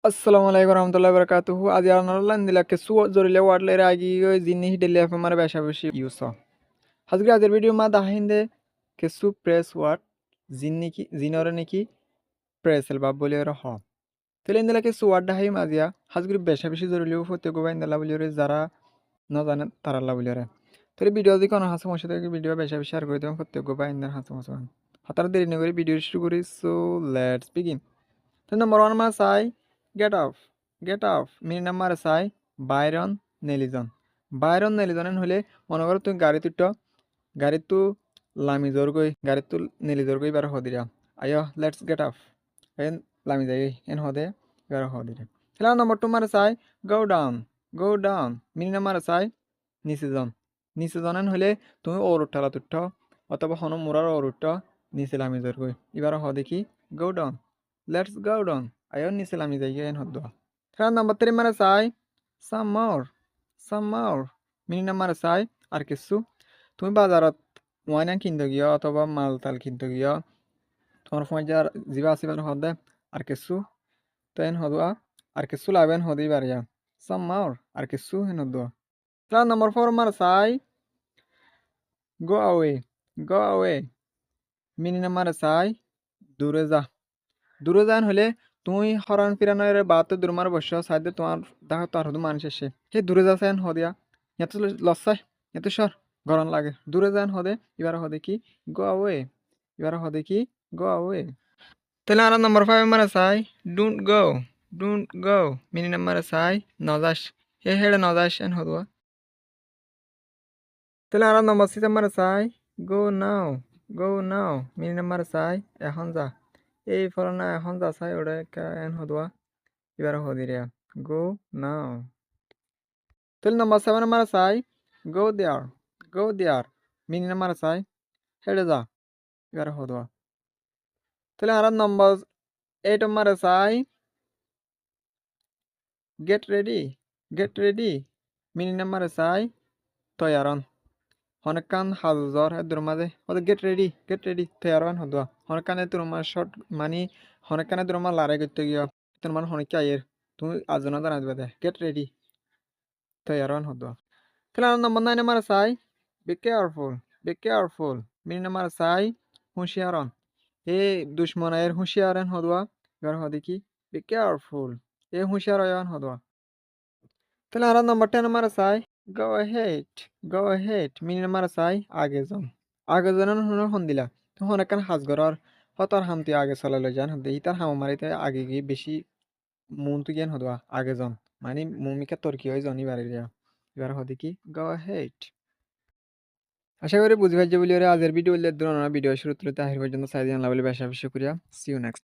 আসসালামু আলাইকুম রহমতুল্লাহি বারাকাতুহু আজি আনারলান দিলাকে সু জরিলে ওয়াটলের আগে জিনি হিডেলে আফে মারে বেশা বেশি ইউস হাজগে আজের ভিডিও মা দাহিন্দে কে সু প্রেস ওয়াট জিন্নি কি জিনরে নাকি প্রেস এল বাব বলি র হ তেলে ইন্দিলাকে সু ওয়াট দাহাই মাজিয়া হাজগে বেশা বেশি জরিলেও ফতে গোবা ইন্দালা বলি রে যারা না জানে তারাল্লা বলি রে তেলে ভিডিও যদি কোনো হাসে মশে থেকে ভিডিও বেশা বেশি শেয়ার করে দেবেন ফতে গোবা ইন্দার হাসে মশে হাতার দেরি না করে ভিডিও শুরু করি সো লেটস বিগিন তো নম্বর ওয়ান মা চাই গেট অফ গেট অফ মিনি নাম্বার চাই বাইরন নেলিজন বাইরন নেলিজনেন হলে মনে করো তুমি গাড়িতো লামি জোরগই গাড়িতো নেলিজোরগই বার হদিরা আয়ো লেটস গেট অফ এন লামি যাই এন হদে বার হদিরা খেলা নম্বর টু মারে চাই গো ডাউন মিনি নাম্বার চাই নিচে জনেন হলে তুমি ওর উঠালা তুঠ অথবা হন মুরার ওর উঠ নিচে লামি জোরগই এবার হদে কি go down let's go down ayon ni selami jaiga en hoddo খেলা নাম্বার 3 মারে চাই সাম মোর মিনি নাম্বার চাই আর কিছু তুমি বাজারত ওয়াইন কিনতে গিয়া অথবা মাল তাল কিনতে গিয়া তোমার ফোন যার জিবা আসিবার হদে আর কিছু তো এন হদোয়া আর কিছু লাভেন হদি বারিয়া সাম মোর আর কিছু হেন হদোয়া খেলা নাম্বার 4 মারে চাই go away go away mini number চাই দূরে যা দূরে যান হলে তুমি হরান ফিরানোর বাতে দুর্মার বসে সাইডে তোমার দেখা তো আর হতো মানুষ এসে সেই দূরে যাচ্ছেন হদিয়া এত লসাই এত সর গরম লাগে দূরে যান হদে এবার হদে কি গো আওয়ে এবার হদে কি গো আওয়ে তাহলে আর নম্বর 5 মানে চাই ডোন্ট গো মিনি নাম্বার চাই নজাস হে হেডে নজাস এন হদুয়া তাহলে আর নম্বর 6 মানে চাই গো নাও গো নাও মিনি নাম্বার চাই এখন যা এই ফলনা এখন যা চাই ওটা এন হদুয়া এবার হদিরিয়া গো নাও তাহলে নম্বর 7 আমার চাই গো দেয়ার মিনি নাম্বার চাই হেডে যা এবার হদুয়া তাহলে আর নম্বর 8 আমার চাই গেট রেডি মিনি নাম্বার চাই তৈয়ারন হনকান হাজর এদুর মাঝে ওদের গেট রেডি তৈয়ারন হদুয়া হনকানে তোর মার শর্ট মানি হনকানে তোর মার লারে করতে গিয়া তোর মান হনকে আয়ের তুমি আজনা জানা দিবে গেট রেডি তৈয়ারন হদুয়া তাহলে আর নম্বর 9 আমার চাই বি কেয়ারফুল মিনি নাম্বার চাই হুঁশিয়ারন এ দুশ্মনের হুঁশিয়ারন হদুয়া এবার হদি কি বি কেয়ারফুল এ হুঁশিয়ার হয়ন হদুয়া তাহলে আর নম্বর 10 আমার চাই গো হেড মিনি নাম্বার চাই আগে জন হন দিলা তখন একখান হাজগরর হতার হামতি আগে চলে লই যান হতে ইতার হাম মারিতে আগে গিয়ে বেশি মন তুই জ্ঞান হদুয়া আগে জন মানে মমিকা তর্কি হয় জনি বাড়ি এবার হদি কি গো হেড আশা করি বুঝি পাইছে বলি আজের ভিডিও উল্লেখ ভিডিও শুরু তুলে তাহির পর্যন্ত সাইদিন আল্লাহ বলে বেশা বেশি করিয়া সি ইউ নেক্সট